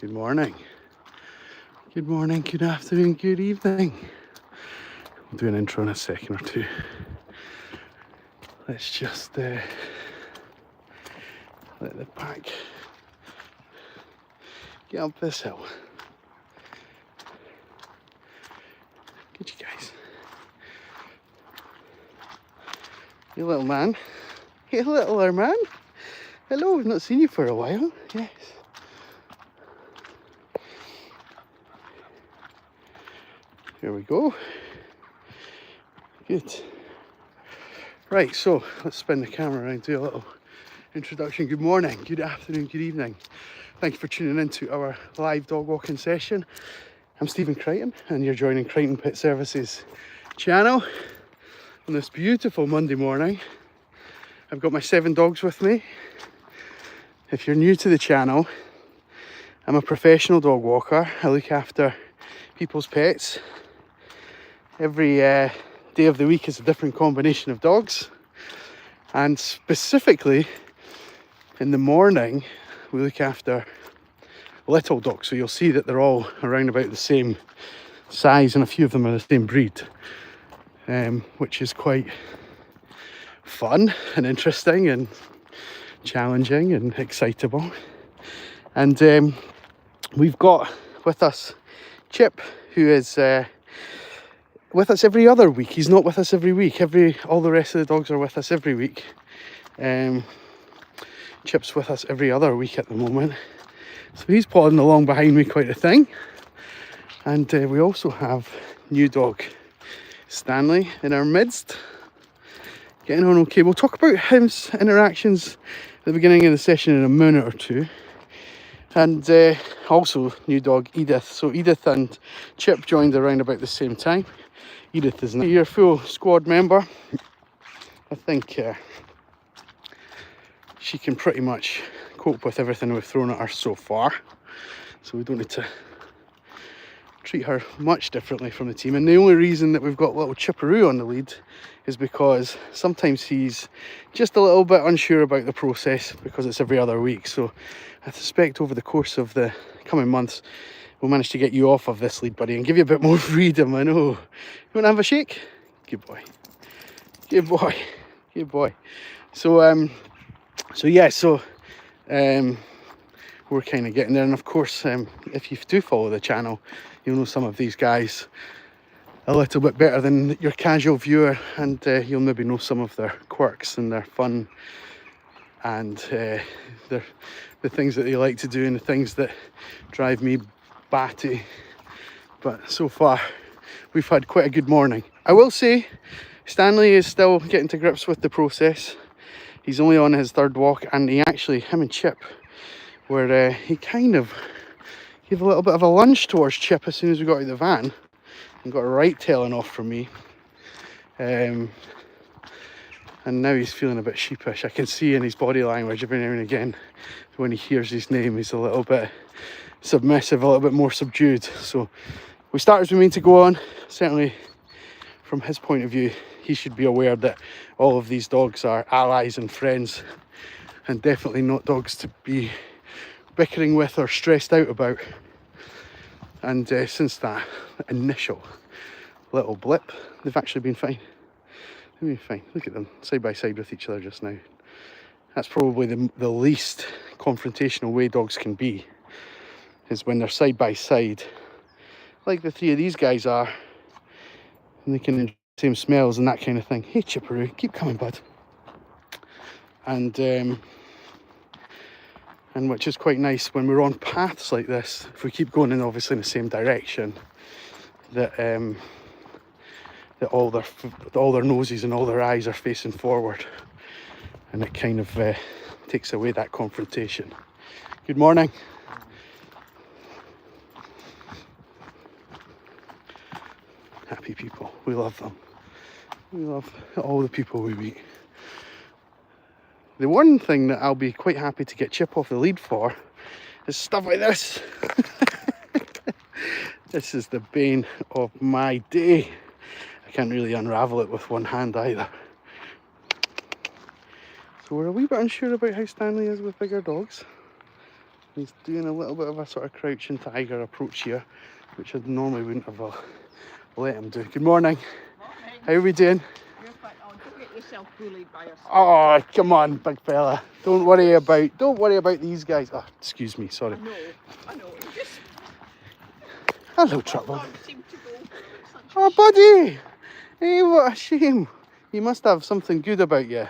Good morning. Good morning, good afternoon, good evening. I'll do an intro in a second or two. Let's just let the pack get up this hill. Good, you guys. You little man. Hey, littler man. Hello, I've not seen you for a while. Yes. Here we go. Good. Right, so let's spin the camera around, do a little introduction. Good morning, good afternoon, good evening. Thank you for tuning in to our live dog walking session. I'm Stephen Crighton and you're joining Crighton Pet Services channel on this beautiful Monday morning. I've got my 7 dogs with me. If you're new to the channel, I'm a professional dog walker. I look after people's pets. Every day of the week is a different combination of dogs, and specifically in the morning we look after little dogs, so you'll see that they're all around about the same size and a few of them are the same breed, which is quite fun and interesting and challenging and excitable. And we've got with us Chip, who is with us every other week. He's not with us every week. All the rest of the dogs are with us every week. Chip's with us every other week at the moment, so he's plodding along behind me quite a thing. And we also have new dog Stanley in our midst, getting on okay. We'll talk about his interactions at the beginning of the session in a minute or two. And also new dog Edith. So Edith and Chip joined around about the same time. Edith is your full squad member. I think she can pretty much cope with everything we've thrown at her so far, so we don't need to treat her much differently from the team. And the only reason that we've got little Chipperoo on the lead is because sometimes he's just a little bit unsure about the process because it's every other week. So I suspect over the course of the coming months we'll manage to get you off of this lead, buddy, and give you a bit more freedom. I know. You want to have a shake? Good boy. Good boy. Good boy. So we're kind of getting there. And of course, if you do follow the channel, you'll know some of these guys a little bit better than your casual viewer, and you'll maybe know some of their quirks and their fun and the things that they like to do and the things that drive me batty. But so far we've had quite a good morning. I will say Stanley is still getting to grips with the process. He's only on his 3rd walk, and him and Chip where he kind of gave a little bit of a lunge towards Chip as soon as we got out of the van and got a right tailing off from me. And now he's feeling a bit sheepish. I can see in his body language every now and again when he hears his name he's a little bit submissive, a little bit more subdued. So we start as we mean to go on. Certainly from his point of view, he should be aware that all of these dogs are allies and friends, and definitely not dogs to be bickering with or stressed out about. And since that initial little blip, they've actually been fine. They've been fine. Look at them side by side with each other just now. That's probably the least confrontational way dogs can be, is when they're side by side like the 3 of these guys are, and they can enjoy the same smells and that kind of thing. Hey Chipperoo, keep coming, bud. And which is quite nice when we're on paths like this, if we keep going in obviously in the same direction, that that all their noses and all their eyes are facing forward, and it kind of takes away that confrontation. Good morning. Happy people, we love them. We love all the people we meet. The one thing that I'll be quite happy to get Chip off the lead for is stuff like this. This is the bane of my day. I can't really unravel it with one hand either. So we're a wee bit unsure about how Stanley is with bigger dogs. He's doing a little bit of a sort of crouching tiger approach here, which I normally wouldn't have let him do. Good morning. Morning. How are we doing? You're quite on. Don't get yourself bullied by us. Oh, come on, big fella. Don't worry about these guys. Oh, excuse me, sorry. I know. You just Hello, Trouble. seem to go for it. Such Oh, buddy. Hey, what a shame. You must have something good about you.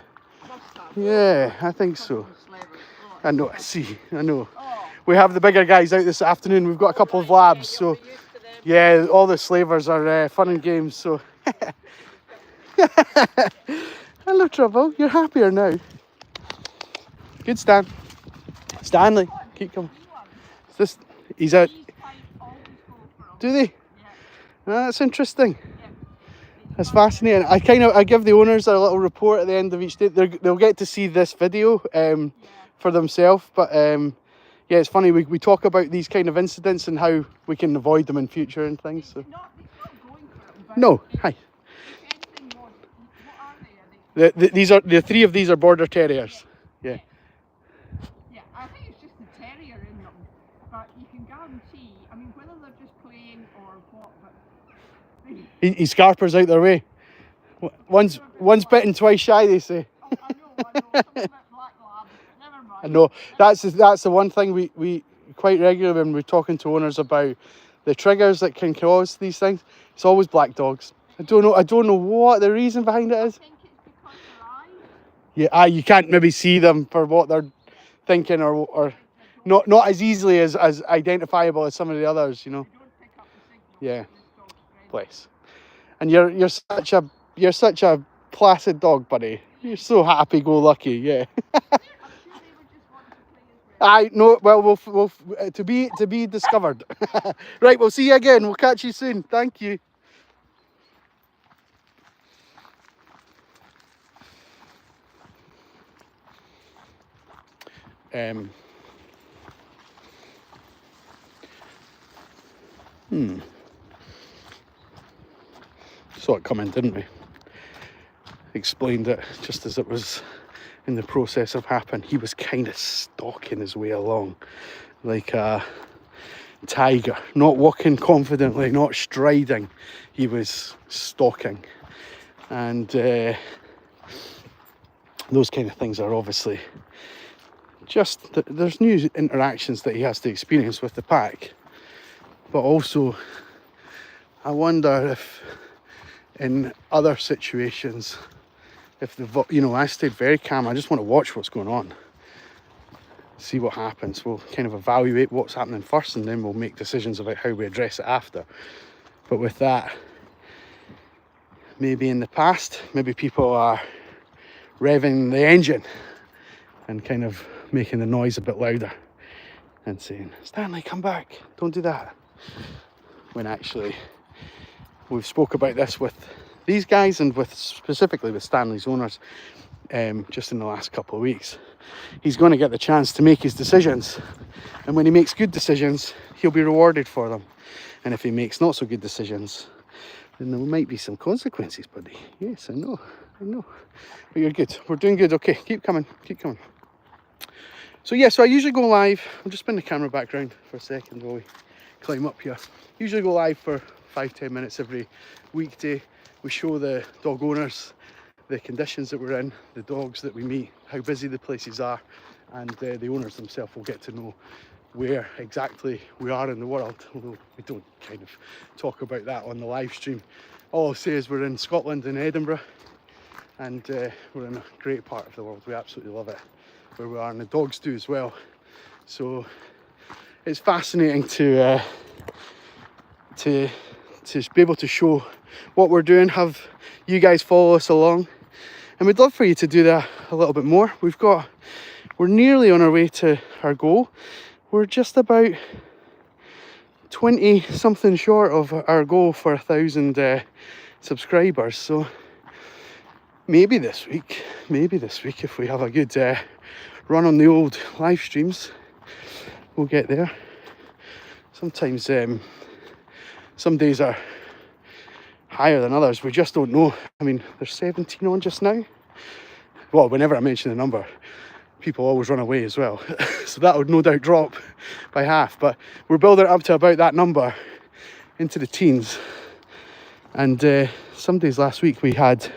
must have. Yeah, I think so. Slavers. Oh, I know, I know. oh. We have the bigger guys out this afternoon. We've got a couple of labs, so yeah, all the slavers are fun and games, so. Hello, Trouble. You're happier now. Good, Stan. Stanley, keep coming. Is this, he's out. Do they? Yeah. That's interesting. That's fascinating. I give the owners a little report at the end of each day. They'll get to see this video for themselves, but yeah, it's funny. We talk about these kind of incidents and how we can avoid them in future and things. So. Not going for it, but No, hi. if anything was, what are they? The three of these are border terriers. Yeah. Yeah, I think it's just the terrier in them, but you can guarantee. I mean, whether they're just playing or what, but He scarpers out their way. One's bitten, twice shy, they say. oh, I know. Some of it black lab, but never mind. I know. That's the one thing we quite regularly when we're talking to owners about the triggers that can cause these things. It's always black dogs. I don't know what the reason behind it is. I think it's because their eyes. Yeah, you can't maybe see them for what they're thinking or not as easily as identifiable as some of the others, you know. They don't pick up the signal. Yeah. This dog's bred. Place. And you're such a placid dog, buddy. You're so happy-go-lucky, yeah. I'm sure they would just want to play as well. I know. Well, we'll to be discovered. Right, we'll see you again. We'll catch you soon. Thank you. Saw it coming, didn't we? Explained it just as it was in the process of happening. He was kind of stalking his way along like a tiger, not walking confidently, not striding. He was stalking, and those kind of things are obviously just there's new interactions that he has to experience with the pack, but also I wonder if in other situations, if I stayed very calm. I just want to watch what's going on, see what happens. We'll kind of evaluate what's happening first, and then we'll make decisions about how we address it after. But with that, maybe in the past, maybe people are revving the engine and kind of making the noise a bit louder and saying, Stanley, come back, don't do that. When actually, we've spoke about this with these guys and specifically with Stanley's owners just in the last couple of weeks. He's going to get the chance to make his decisions, and when he makes good decisions, he'll be rewarded for them. And if he makes not so good decisions, then there might be some consequences, buddy. Yes, I know. But you're good. We're doing good. Okay, keep coming. So yeah, so I usually go live. I'll just spin the camera back round for a second while we climb up here. Usually go live for 5-10 minutes every weekday. We show the dog owners the conditions that we're in, the dogs that we meet, how busy the places are, and the owners themselves will get to know where exactly we are in the world, although we don't kind of talk about that on the live stream. All I'll say is we're in Scotland, in Edinburgh, and we're in a great part of the world. We absolutely love it where we are, and the dogs do as well. So it's fascinating to be able to show what we're doing, have you guys follow us along, and we'd love for you to do that a little bit more. We're nearly on our way to our goal. We're just about 20 something short of our goal for 1,000 subscribers. So maybe this week if we have a good run on the old live streams, we'll get there. Sometimes some days are higher than others. We just don't know. I mean, there's 17 on just now. Well, whenever I mention the number, people always run away as well. So that would no doubt drop by half, but we're building it up to about that number into the teens. And some days last week we had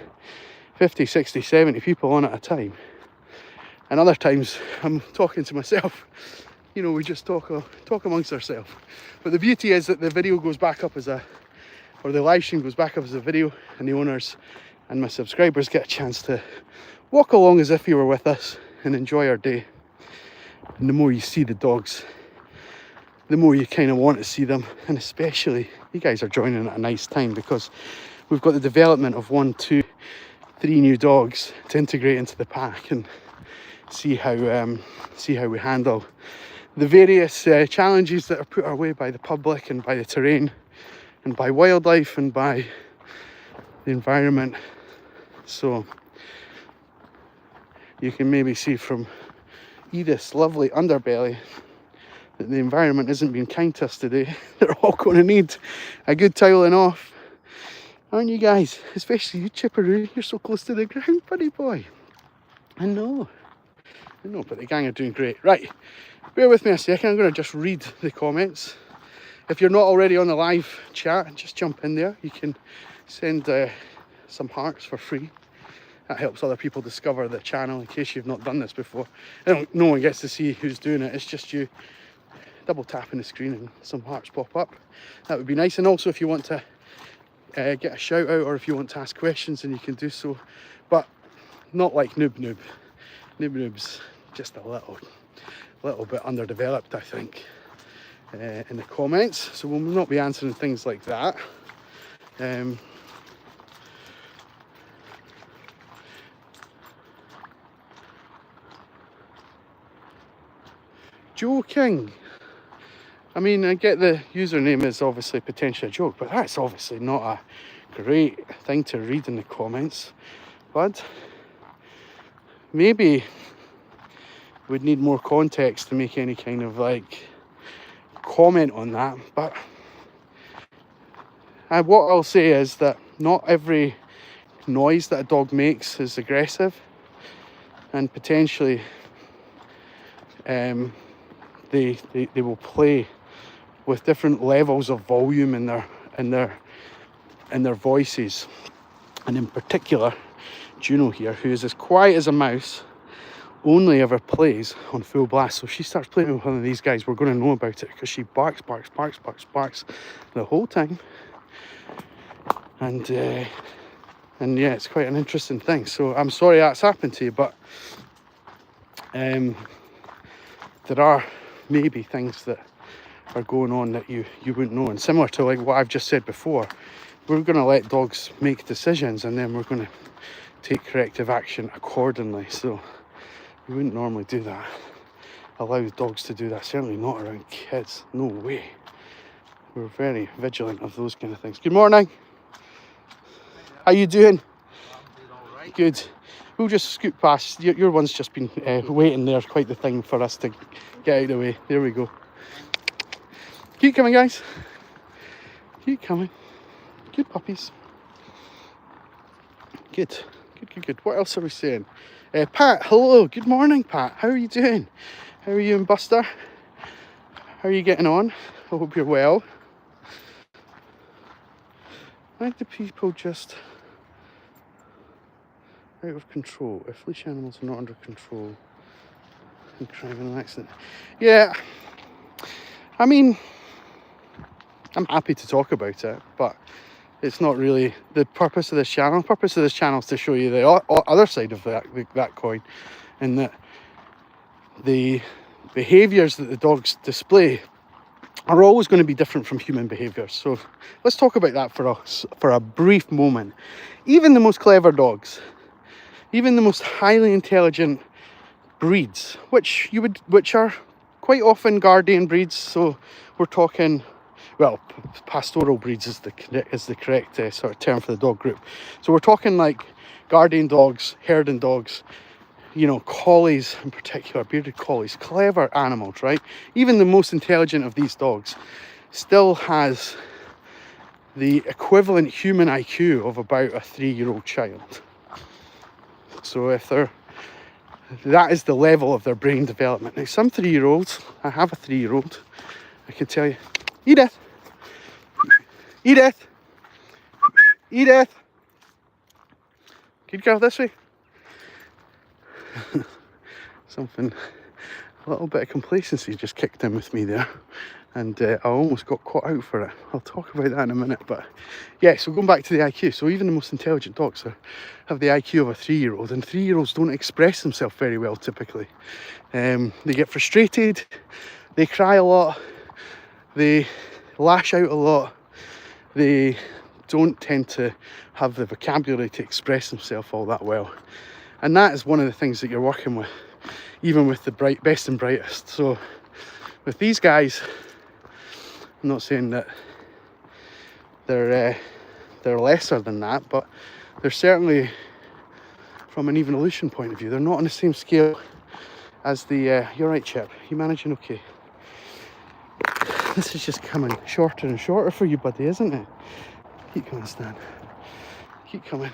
50, 60, 70 people on at a time. And other times I'm talking to myself. You know, we just talk amongst ourselves. But the beauty is that the video goes back up as or the live stream goes back up as a video, and the owners and my subscribers get a chance to walk along as if you were with us and enjoy our day. And the more you see the dogs, the more you kind of want to see them. And especially, you guys are joining at a nice time, because we've got the development of 1, 2, 3 new dogs to integrate into the pack and see how we handle the various challenges that are put our way by the public and by the terrain and by wildlife and by the environment. So you can maybe see from Edith's lovely underbelly that the environment isn't being kind to us today. They're all going to need a good toweling off, aren't you guys? Especially you, Chipperoo. You're so close to the ground, buddy boy. I know, but the gang are doing great. Right, bear with me a second. I'm going to just read the comments. If you're not already on the live chat, just jump in there. You can send some hearts for free. That helps other people discover the channel, in case you've not done this before. No one gets to see who's doing it. It's just you double tapping the screen and some hearts pop up. That would be nice. And also, if you want to get a shout out, or if you want to ask questions, then you can do so. But not like Noob. Noob's just a little bit underdeveloped, I think, in the comments. So we'll not be answering things like that. Joe King. I mean, I get the username is obviously potentially a joke, but that's obviously not a great thing to read in the comments. But maybe we'd need more context to make any kind of like comment on that. But what I'll say is that not every noise that a dog makes is aggressive, and potentially they will play with different levels of volume in their voices. And in particular, Juno here, who is as quiet as a mouse, only ever plays on full blast. So if she starts playing with one of these guys, we're going to know about it, because she barks the whole time. And yeah, it's quite an interesting thing. So I'm sorry that's happened to you, but there are maybe things that are going on that you wouldn't know. And similar to like what I've just said before, we're going to let dogs make decisions, and then we're going to take corrective action accordingly. So we wouldn't normally do that, allow dogs to do that, certainly not around kids, no way. We're very vigilant of those kind of things. Good morning. How you doing? I'm doing all right. Good. We'll just scoot past. Your one's just been waiting there, quite the thing for us to get out of the way. There we go. Keep coming, guys. Keep coming. Good puppies. Good. What else are we saying? Pat, hello. Good morning, Pat. How are you doing? How are you and Buster? How are you getting on? I hope you're well. Why do people just out of control? If leash animals are not under control and crime and an accident. Yeah, I mean, I'm happy to talk about it, but it's not really the purpose of this channel. The purpose of this channel is to show you the other side of that coin, and that the behaviours that the dogs display are always going to be different from human behaviours. So let's talk about that for a brief moment. Even the most clever dogs, even the most highly intelligent breeds, which are quite often guardian breeds. So we're talking, well, pastoral breeds is the correct sort of term for the dog group. So we're talking like guardian dogs, herding dogs, you know, collies in particular, bearded collies, clever animals, right? Even the most intelligent of these dogs still has the equivalent human IQ of about a 3-year-old child. So if they're that is the level of their brain development. Now, some 3-year-olds, I have a 3-year-old, I can tell you, Edith, Edith, Edith, good girl, this way. Something, a little bit of complacency just kicked in with me there, and I almost got caught out for it. I'll talk about that in a minute, but yeah, so going back to the IQ, so even the most intelligent dogs have the IQ of a 3-year-old, and 3-year-olds don't express themselves very well typically. They get frustrated, they cry a lot, they lash out a lot, they don't tend to have the vocabulary to express themselves all that well. And that is one of the things that you're working with, even with the best and brightest. So with these guys, I'm not saying that they're lesser than that, but they're certainly, from an evolution point of view, they're not on the same scale as the, you're right, Chip, you managing okay? This is just coming shorter and shorter for you, buddy, isn't it? Keep coming, Stan. Keep coming.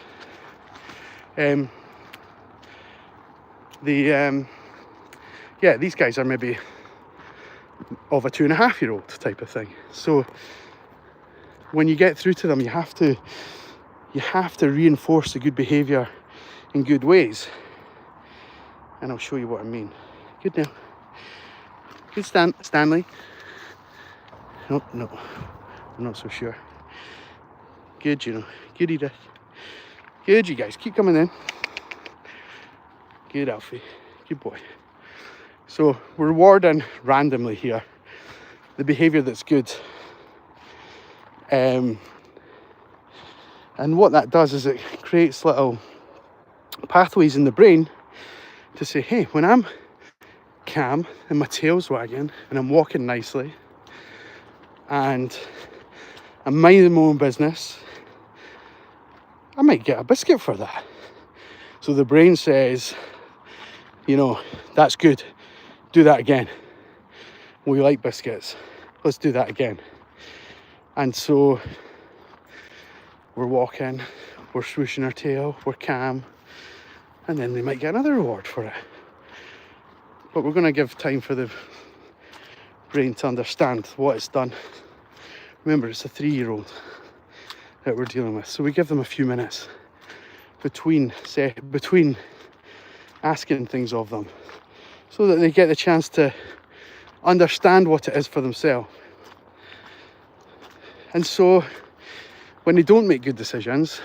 Yeah, these guys are maybe of a 2.5-year-old type of thing. So when you get through to them, you have to reinforce the good behaviour in good ways. And I'll show you what I mean. Good now. Good, Stanley. No, I'm not so sure. Good, you know. Good, Edith. Good, you guys. Keep coming in. Good, Alfie. Good boy. So we're rewarding randomly here the behaviour that's good. And what that does is it creates little pathways in the brain to say, hey, when I'm calm and my tail's wagging and I'm walking nicely and I'm minding my own business, I might get a biscuit for that. So the brain says, you know, that's good. Do that again. We like biscuits. Let's do that again. And so we're walking, we're swooshing our tail, we're calm, and then they might get another reward for it. But we're going to give time for the brain to understand what it's done. Remember, it's a 3-year-old that we're dealing with, so we give them a few minutes between asking things of them, so that they get the chance to understand what it is for themselves. And so when they don't make good decisions,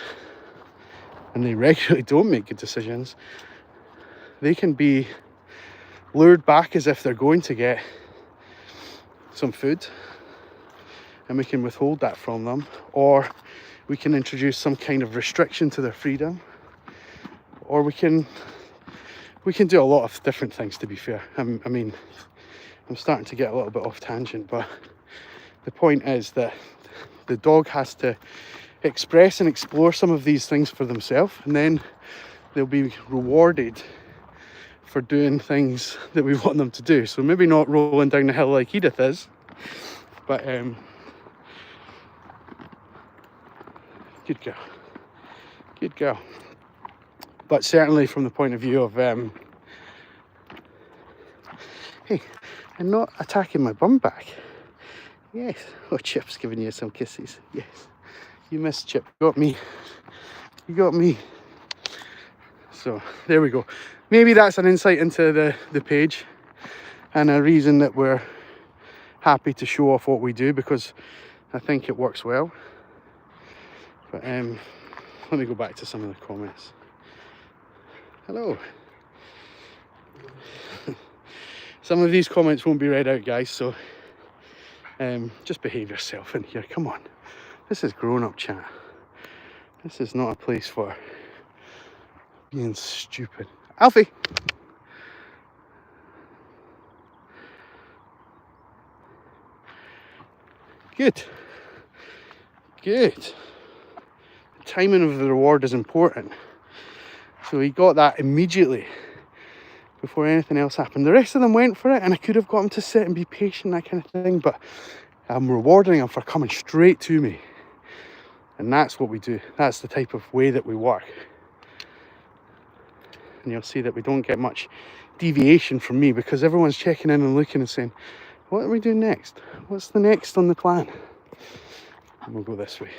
and they regularly don't make good decisions, they can be lured back as if they're going to get some food, and we can withhold that from them, or we can introduce some kind of restriction to their freedom, or we can do a lot of different things, to be fair. I mean, I'm starting to get a little bit off tangent, but the point is that the dog has to express and explore some of these things for themselves, and then they'll be rewarded for doing things that we want them to do. So maybe not rolling down the hill like Edith is, but good girl. Good girl. But certainly from the point of view of, hey, I'm not attacking my bum back. Yes. Oh, Chip's giving you some kisses. Yes. You missed, Chip. You got me. You got me. So there we go. Maybe that's an insight into the page, and a reason that we're happy to show off what we do, because I think it works well. But let me go back to some of the comments. Hello. Some of these comments won't be read out, guys, so just behave yourself in here. Come on. This is grown-up chat. This is not a place for being stupid. Alfie! Good. Good. The timing of the reward is important. So he got that immediately before anything else happened. The rest of them went for it, and I could have got him to sit and be patient, that kind of thing, but I'm rewarding him for coming straight to me. And that's what we do. That's the type of way that we work. and you'll see that we don't get much deviation from me, because everyone's checking in and looking and saying, what are we doing next? What's the next on the plan? And we'll go this way.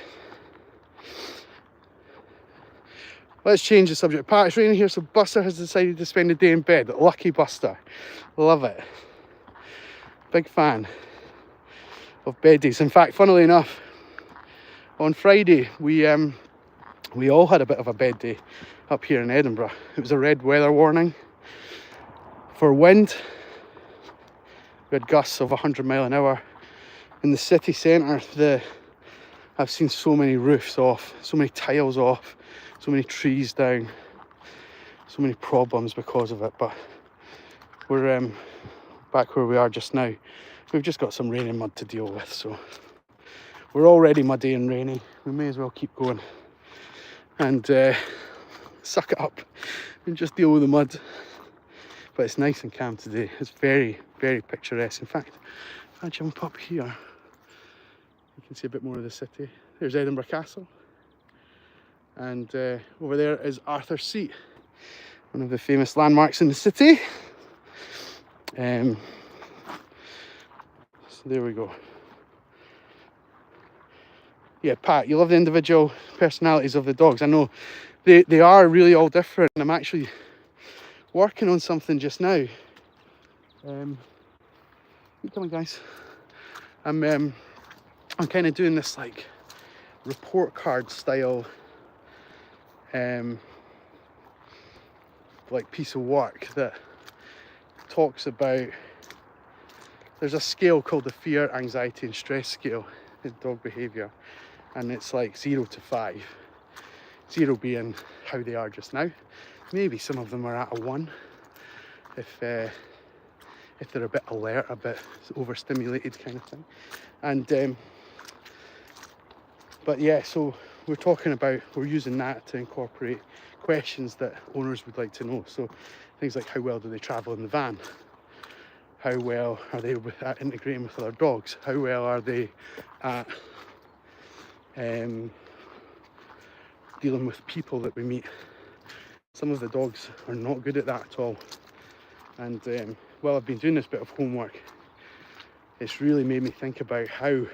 Let's change the subject. Pat, it's raining here, so Buster has decided to spend the day in bed. Lucky Buster. Love it. Big fan of bed days. In fact, funnily enough, on Friday we all had a bit of a bed day up here in Edinburgh. It was a red weather warning for wind. We had gusts of 100 mile an hour in the city centre. I've seen so many roofs off, so many tiles off, so many trees down, so many problems because of it. But we're back where we are just now. We've just got some rain and mud to deal with, so we're already muddy and rainy. We may as well keep going and suck it up and just deal with the mud. But it's nice and calm today. It's very, very picturesque. In fact, if I jump up here, you can see a bit more of the city. There's Edinburgh Castle, and over there is Arthur's Seat, one of the famous landmarks in the city. So there we go. Yeah, Pat, you love the individual personalities of the dogs. I know they are really all different. I'm actually working on something just now. Keep coming, guys. I'm kind of doing this like report card style like piece of work that talks about, there's a scale called the fear, anxiety and stress scale in dog behaviour, and it's like 0 to 5. 0 being how they are just now. Maybe some of them are at a 1 if they're a bit alert, a bit overstimulated kind of thing. And but yeah, so we're using that to incorporate questions that owners would like to know. So things like, how well do they travel in the van? How well are they at integrating with other dogs? How well are they at dealing with people that we meet? Some of the dogs are not good at that at all. And while I've been doing this bit of homework, it's really made me think about how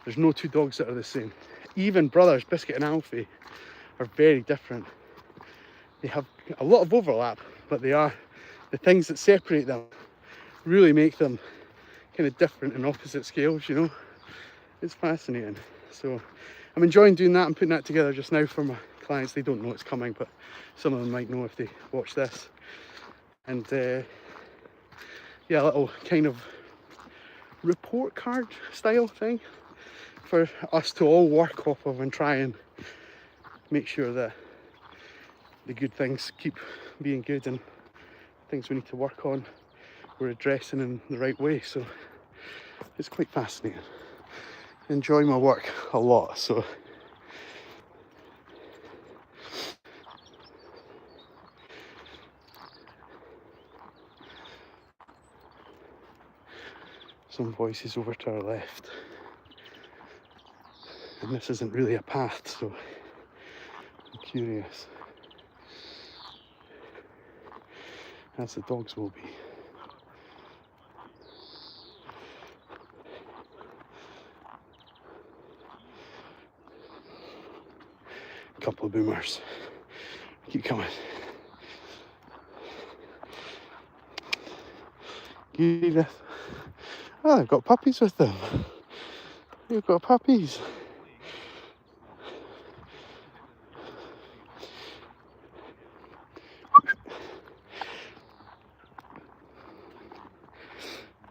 there's no two dogs that are the same. Even brothers, Biscuit and Alfie, are very different. They have a lot of overlap, but the things that separate them really make them kind of different in opposite scales, you know. It's fascinating. So I'm enjoying doing that and putting that together just now for my clients. They don't know it's coming, but some of them might know if they watch this. And yeah, a little kind of report card style thing for us to all work off of and try and make sure that the good things keep being good and things we need to work on we're addressing in the right way. So it's quite fascinating. I enjoy my work a lot, so some voices over to our left, and this isn't really a path, so I'm curious, as the dogs will be. Couple of boomers. Keep coming. Edith. Oh, they've got puppies with them. They've got puppies.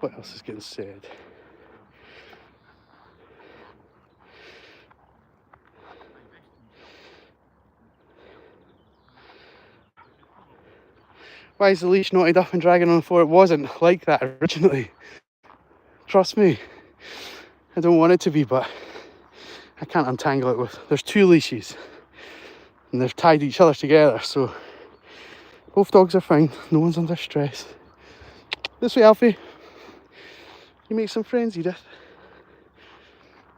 What else is getting said? Why is the leash knotted up and dragging on the floor? It wasn't like that originally. Trust me. I don't want it to be, but I can't untangle it with... There's two leashes and they've tied each other together, so both dogs are fine. No one's under stress. This way, Alfie. You make some friends, Edith.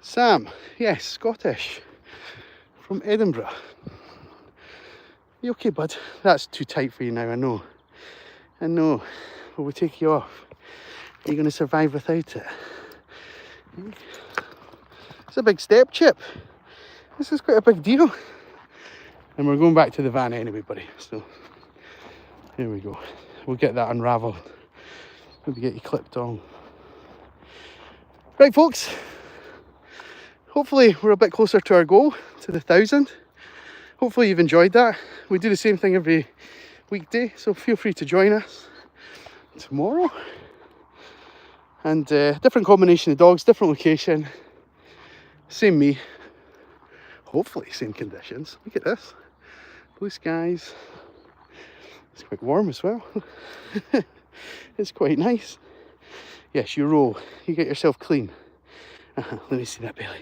Sam. Yes, Scottish. From Edinburgh. You okay, bud? That's too tight for you now, I know. I know. Will we take you off? Are you going to survive without it? It's a big step, Chip. This is quite a big deal. And we're going back to the van anyway, buddy. So, here we go. We'll get that unravelled. Maybe get you clipped on. Right, folks. Hopefully we're a bit closer to our goal, to the 1,000. Hopefully you've enjoyed that. We do the same thing every weekday, so feel free to join us tomorrow. And different combination of dogs, different location. Same me. Hopefully same conditions. Look at this. Blue skies. It's quite warm as well. It's quite nice. Yes, you roll. You get yourself clean. Let me see that belly.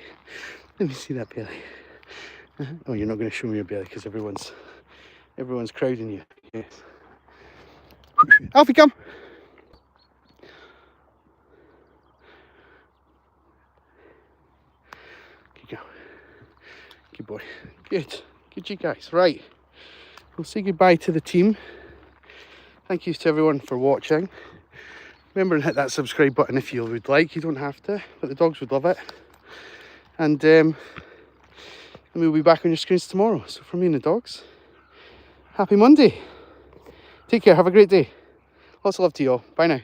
Let me see that belly. Oh, you're not going to show me your belly because everyone's crowding you. Yes. Alfie, come. Good girl. Good boy. Good. Good, you guys. Right. We'll say goodbye to the team. Thank you to everyone for watching. Remember and hit that subscribe button if you would like. You don't have to, but the dogs would love it. And we'll be back on your screens tomorrow. So from me and the dogs, happy Monday. Take care. Have a great day. Lots of love to you all. Bye now.